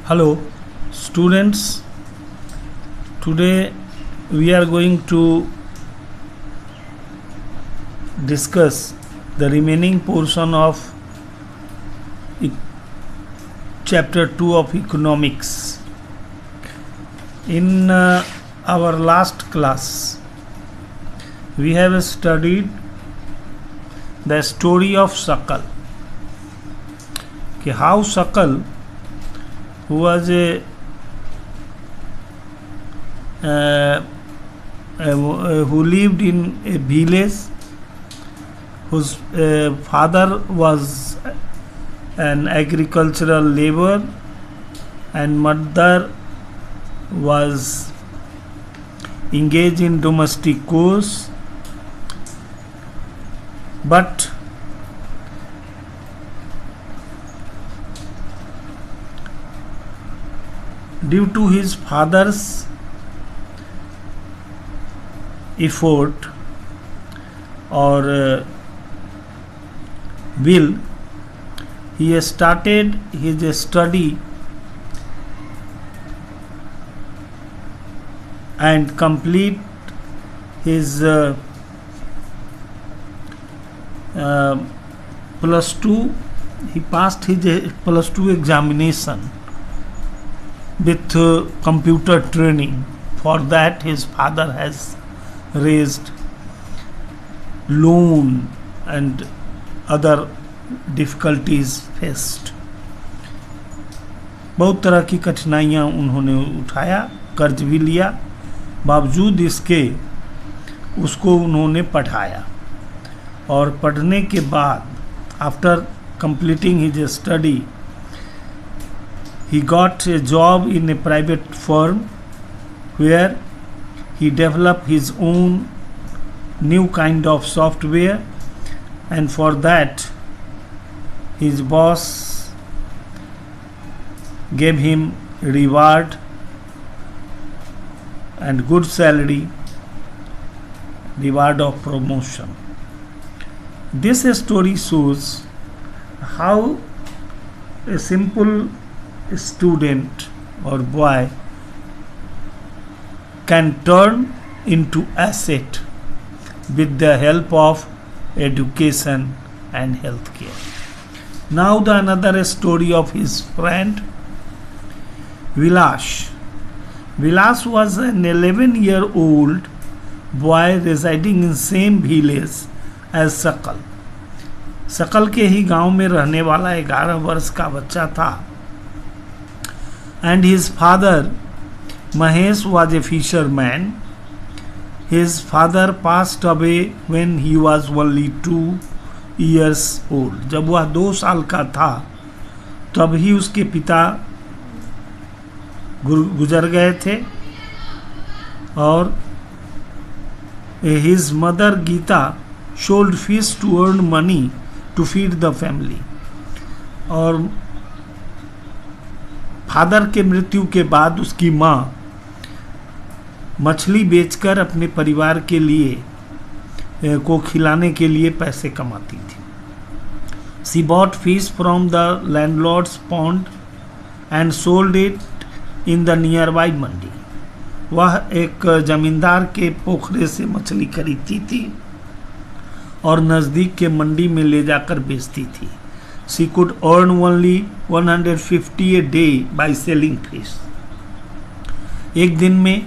Hello, students. Today we are going to discuss the remaining portion of e- chapter 2 of economics. In our last class, we have studied the story of Sakal. How Sakal, who was who lived in a village whose father was an agricultural laborer and mother was engaged in domestic chores, but due to his father's effort or will, he started his study and complete his plus 2. He passed his plus 2 examination with computer training. For that his father has raised loan and other difficulties faced. बहुत तरह की कठिनाइयाँ उन्होंने उठाया, कर्ज भी लिया, बावजूद इसके उसको उन्होंने पढ़ाया और पढ़ने के बाद after completing his study he got a job in a private firm where he developed his own new kind of software, and for that his boss gave him reward and good salary, reward of promotion. This story shows how a simple student or boy can turn into asset with the help of education and healthcare. Now the another story of his friend Vilas. Vilas was an 11-year-old boy residing in same village as Sakal. सकल के ही गांव में रहने वाला 11 वर्ष का बच्चा था. And his father Mahesh was a fisherman. His father passed away when he was only 2 years old. जब वह 2 साल का था तब ही उसके पिता गुजर गए थे और his mother Geeta sold fish to earn money to feed the family. और फादर के मृत्यु के बाद उसकी माँ मछली बेचकर अपने परिवार के लिए को खिलाने के लिए पैसे कमाती थी. She bought fish from the landlord's pond and sold it in the nearby मंडी. वह एक जमींदार के पोखरे से मछली खरीदती थी और नज़दीक के मंडी में ले जाकर बेचती थी. She could earn only 150 a day by selling fish. एक दिन में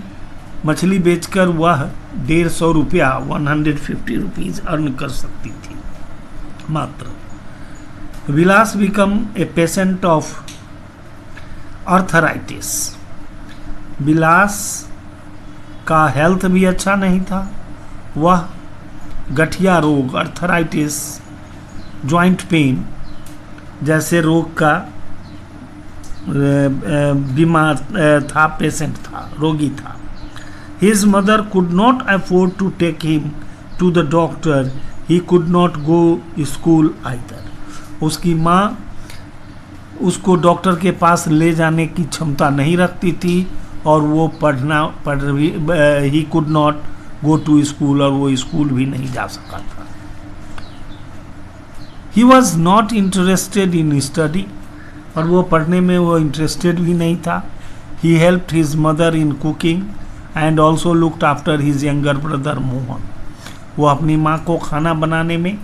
मछली बेचकर वह 150 रुपया 150 रुपीज अर्न कर सकती थी मात्र. Vilas become a patient of arthritis. Vilas का हेल्थ भी अच्छा नहीं था. वह गठिया रोग आर्थराइटिस, जॉइंट पेन जैसे रोग का बीमार था, पेशेंट था, रोगी था. His mother could not afford to take him to the doctor. He could not go school either. उसकी माँ उसको डॉक्टर के पास ले जाने की क्षमता नहीं रखती थी और वो he could not go to school और वो स्कूल भी नहीं जा सका था. He was not interested in study. और वो पढ़ने में वो इंटरेस्टेड भी नहीं था. He helped his mother in cooking and also looked after his younger brother Mohan. वो अपनी माँ को खाना बनाने में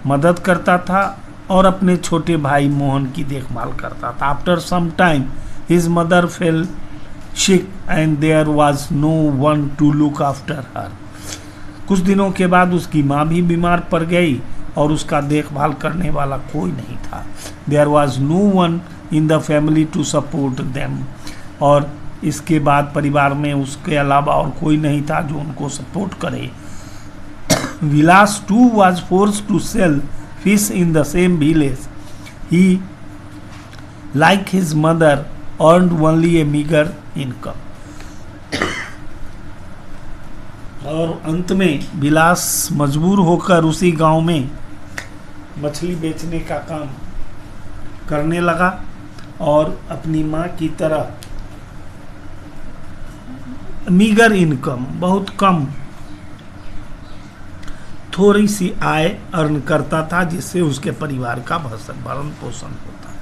मदद करता था और अपने छोटे भाई मोहन की देखभाल करता था. After some time his mother fell sick and there was no one to look after her. कुछ दिनों के बाद उसकी माँ भी बीमार पड़ गई और उसका देखभाल करने वाला कोई नहीं था. There was no one in the family to support them. और इसके बाद परिवार में उसके अलावा और कोई नहीं था जो उनको सपोर्ट करे. विलास too was forced to sell fish in the same village. He, like his mother, earned only a meager income. और अंत में विलास मजबूर होकर उसी गांव में मछली बेचने का काम करने लगा और अपनी माँ की तरह मीगर इनकम, बहुत कम थोड़ी सी आय अर्न करता था जिससे उसके परिवार का भरण पोषण होता था.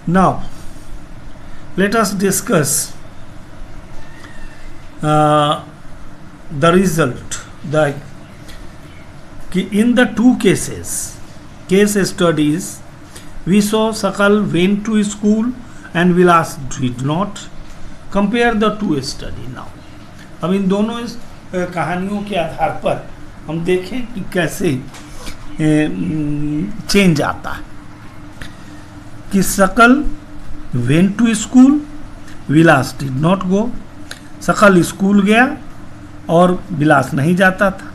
Now let us discuss the result. In the two case studies, we saw Sakal went to school and Vilas did not. Compare the two study now. अब इन दोनों कहानियों के आधार पर हम देखें कि कैसे चेंज आता है. कि सकल went to school, Vilas did not go. सकल स्कूल गया और विलास नहीं जाता था.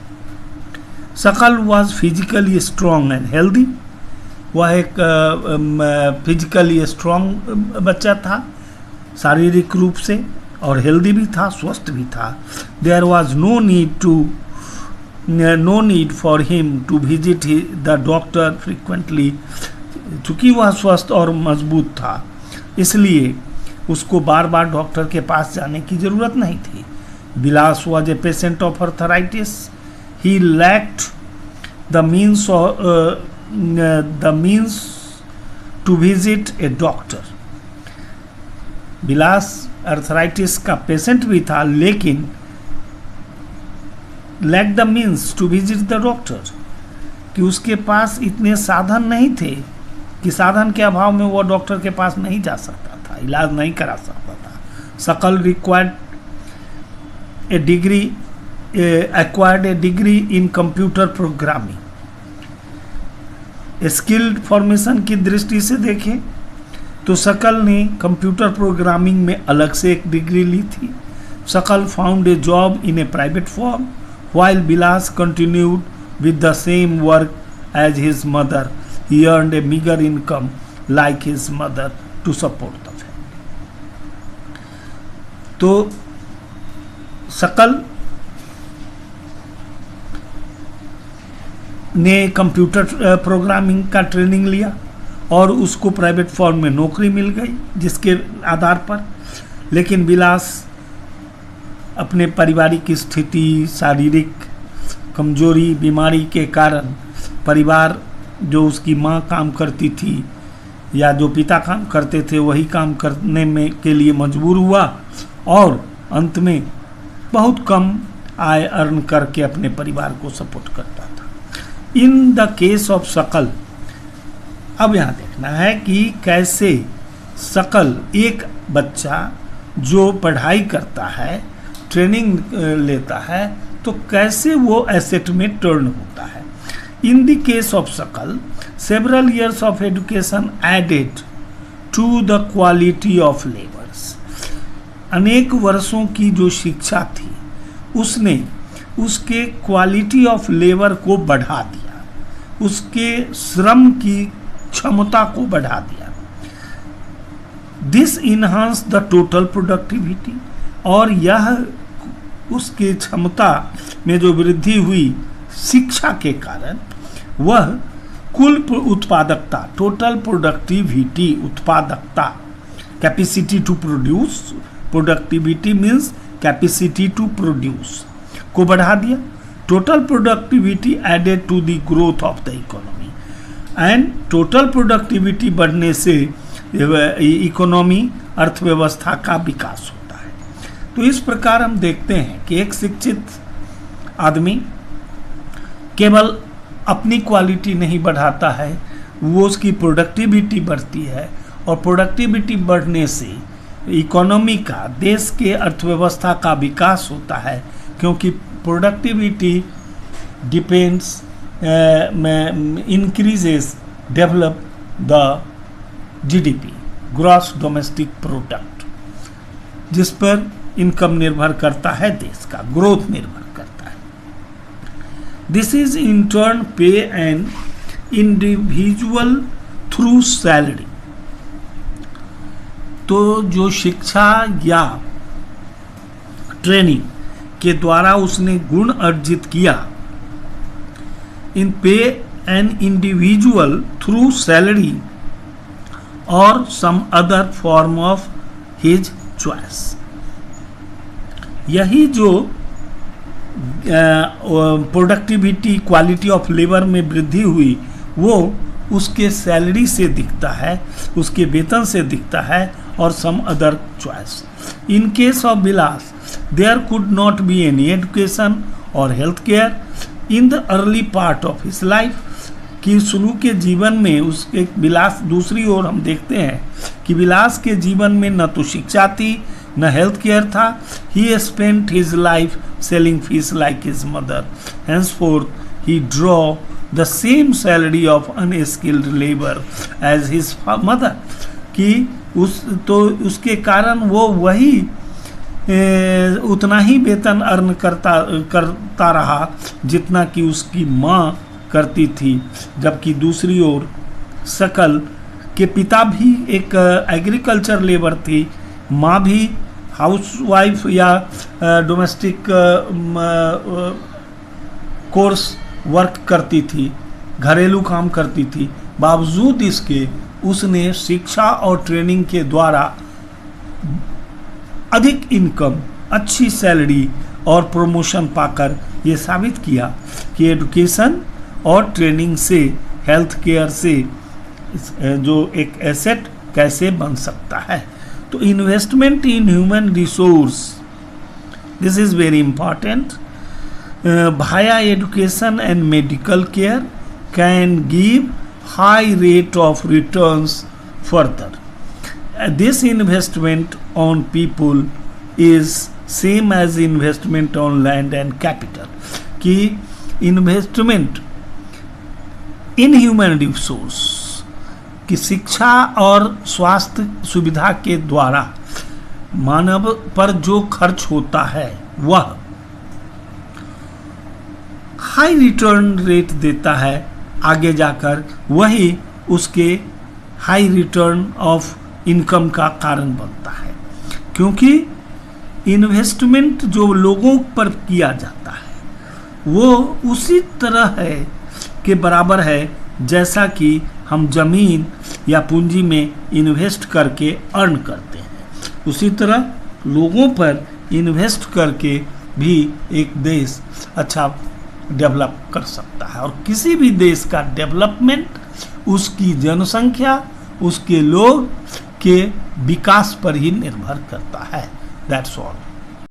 सकल was physically strong and healthy. वह एक फिजिकली स्ट्रॉन्ग बच्चा था शारीरिक रूप से और हेल्दी भी था, स्वस्थ भी था. There was no need for him to visit the doctor frequently. चूँकि वह स्वस्थ और मजबूत था इसलिए उसको बार बार डॉक्टर के पास जाने की ज़रूरत नहीं थी. Vilas was a patient of arthritis. He lacked the means to visit a doctor. Vilas arthritis का पेशेंट भी था लेकिन lack the means to visit the doctor, कि उसके पास इतने साधन नहीं थे कि साधन के अभाव में वो डॉक्टर के पास नहीं जा सकता था, इलाज नहीं करा सकता था. सकल acquired a degree in computer programming. Skilled formation की दृष्टि से देखें तो सकल ने कंप्यूटर प्रोग्रामिंग में अलग से एक डिग्री ली थी. सकल found a job in A private form while Vilas continued with the same work as his mother. He earned a meager income like his mother to support the family. तो सकल ने computer programming का training लिया और उसको private form में नौकरी मिल गई जिसके आधार पर. लेकिन विलास अपने पारिवारिक स्थिति, शारीरिक कमजोरी, बीमारी के कारण परिवार जो उसकी माँ काम करती थी या जो पिता काम करते थे वही काम करने में के लिए मजबूर हुआ और अंत में बहुत कम आय अर्न करके अपने परिवार को सपोर्ट करता था. इन द केस ऑफ सकल, अब यहाँ देखना है कि कैसे सकल, एक बच्चा जो पढ़ाई करता है, ट्रेनिंग लेता है, तो कैसे वो एसेट में टर्न होता है. In the case of school, several years of education added to the quality of labours. अनेक वर्षों की जो शिक्षा थी उसने उसके क्वालिटी ऑफ लेबर को बढ़ा दिया, उसके श्रम की क्षमता को बढ़ा दिया. This enhance the total productivity, और यह उसकी क्षमता में जो वृद्धि हुई शिक्षा के कारण, वह कुल उत्पादकता, टोटल प्रोडक्टिविटी, उत्पादकता, capacity to produce, productivity means capacity to produce को बढ़ा दिया. Total productivity added to the growth of the economy. And total productivity बढ़ने से इकोनॉमी अर्थव्यवस्था का विकास होता है। तो इस प्रकार हम देखते हैं कि एक शिक्षित आदमी केवल अपनी क्वालिटी नहीं बढ़ाता है, वो उसकी प्रोडक्टिविटी बढ़ती है, और प्रोडक्टिविटी बढ़ने से इकोनॉमी का, देश के अर्थव्यवस्था का विकास होता है, क्योंकि productivity depends increases develop the GDP, gross domestic product, जिस पर इनकम निर्भर करता है, देश का ग्रोथ निर्भर करता है। दिस इज इन टर्न पे एन इंडिविजुअल थ्रू सैलरी। तो जो शिक्षा या ट्रेनिंग के द्वारा उसने गुण अर्जित किया, इन पे एन इंडिविजुअल थ्रू सैलरी और some other form of his choice. यही जो प्रोडक्टिविटी, क्वालिटी ऑफ लेबर में वृद्धि हुई, वो उसके सैलरी से दिखता है, उसके वेतन से दिखता है, और some other choice. In case of Vilas there could not be any education और health care in the early part of his life. कि शुरू के जीवन में उसके विलास, दूसरी ओर हम देखते हैं कि विलास के जीवन में न तो शिक्षा थी न हेल्थ केयर था। ही spent his life selling fish like his mother, henceforth he draw the same salary of unskilled labor as his mother। कि उसके कारण वो वही उतना ही वेतन अर्न करता रहा जितना कि उसकी माँ करती थी। जबकि दूसरी ओर शकल के पिता भी एक एग्रीकल्चर लेबर थी, माँ भी हाउसवाइफ या डोमेस्टिक कोर्स वर्क करती थी, घरेलू काम करती थी। बावजूद इसके उसने शिक्षा और ट्रेनिंग के द्वारा अधिक इनकम, अच्छी सैलरी और प्रमोशन पाकर ये साबित किया कि एजुकेशन और ट्रेनिंग से, हेल्थ केयर से जो एक एसेट कैसे बन सकता है। तो investment in human resource, this is very important, via education and medical care can give high rate of returns further. This investment on people is same as investment on land and capital। कि investment in human resource की शिक्षा और स्वास्थ्य सुविधा के द्वारा मानव पर जो खर्च होता है वह हाई रिटर्न रेट देता है, आगे जाकर वही उसके हाई रिटर्न ऑफ इनकम का कारण बनता है। क्योंकि इन्वेस्टमेंट जो लोगों पर किया जाता है वो उसी तरह है के बराबर है जैसा कि हम जमीन या पूंजी में इन्वेस्ट करके अर्न करते हैं। उसी तरह लोगों पर इन्वेस्ट करके भी एक देश अच्छा डेवलप कर सकता है। और किसी भी देश का डेवलपमेंट उसकी जनसंख्या, उसके लोग के विकास पर ही निर्भर करता है। That's all.